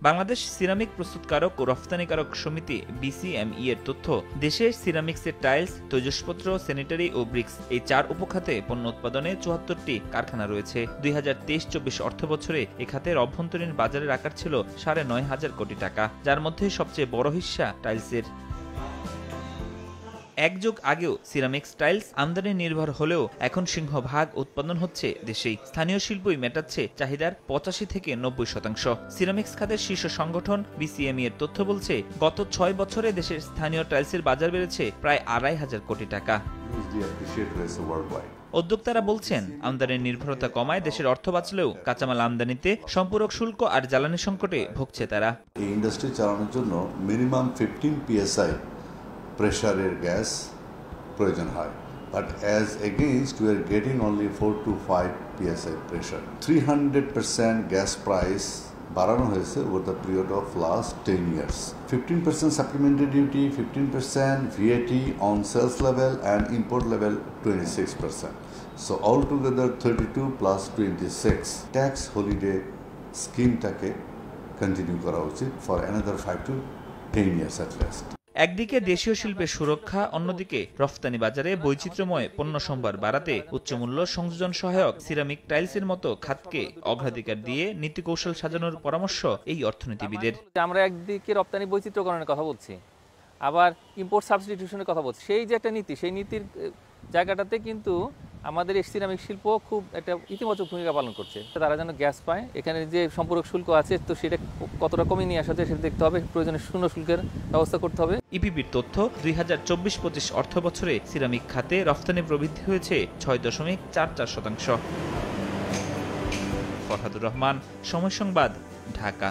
Bangladesh ceramic প্রস্তুতকারক ও রফতানিকারক সমিতি বিসিএমই এর তথ্য, দেশে সিরামিক্সের টাইলস, তৈজসপত্র, স্যানিটারি ও ব্রিক্স এই 4 উপখাতে পণ্য উৎপাদনে ৭৪টি কারখানা রয়েছে। ২০২৩-২৪ অর্থবছরে এ খাতের অভ্যন্তরীণ বাজারের আকার ছিল ৯,৫০০ কোটি টাকা, যার মধ্যে সবচেয়ে বড় হিস্সা টাইলসের। এক যুগ আগেও সিরামিক্স টাইলস আমদানি নির্ভর হলেও এখন সিংহভাগ উৎপাদন হচ্ছে দেশেই। স্থানীয় শিল্পই মেটাচ্ছে চাহিদার ৮৫ থেকে ৯০%। সিরামিক্স খাতের শীর্ষ সংগঠন বিসিএমই এর তথ্য বলছে, গত ৬ বছরে দেশের স্থানীয় টাইলসের বাজার বেড়েছে প্রায় ২৫০০ কোটি টাকা। উদ্যোক্তারা বলছেন, আমদানির নির্ভরতা কমায় দেশের অর্থ বাঁচলেও কাঁচামাল আমদানিতে সম্পূরক শুল্ক আর জ্বালানি সংকটে ভুগছে তারা। এই ইন্ডাস্ট্রি চালানোর জন্য মিনিমাম 15 PSI প্রেসারের গ্যাস প্রয়োজন হয়, but as against we are getting only 4 to 5 PSI pressure. 300% gas price বাড়ানো হয়েছে over the period of last 10 years। 15% supplementary duty, 15% VAT on sales level and import level 26%। So all together 32 plus 26 tax holiday স্কিমটাকে continue করা উচিত for another 5 to 10 years at least. একদিকে দেশীয় শিল্পের সুরক্ষা, অন্যদিকে রফতানি বাজারে বৈচিত্র্যময় পণ্য সম্ভার বাড়াতে উচ্চমূল্য সংযোজন সহায়ক সিরামিক টাইলসের মতো খাতকে অগ্রাধিকার দিয়ে নীতিকৌশল সাজানোর পরামর্শ এই অর্থনীতিবিদের। আমরা একদিকে রপ্তানি বৈচিত্র্যকরণের কথা বলছি, আবার ইম্পোর্ট সাবস্টিটিউশনের কথা বলছি। সেই যে একটা নীতি, সেই নীতির জায়গাটাতে কিন্তু আমাদের এই সিরামিক শিল্প খুব একটা ইতিবাচক ভূমিকা পালন করছে। তারা যেন গ্যাস পায়, এখানে যে সম্পূরক শুল্ক আছে তো সেটা কতটা কমিয়ে নিয়ে আসা যায় সেটা দেখতে হবে, প্রয়োজনে শূন্য শুল্কের ব্যবস্থা করতে হবে। ইপিবির তথ্য, ২০২৪-২৫ অর্থ বছরে সিরামিক খাতে রফতানি প্রবৃদ্ধি হয়েছে ৬.৪৪%। ফরহাদুর রহমান, সময় সংবাদ, ঢাকা।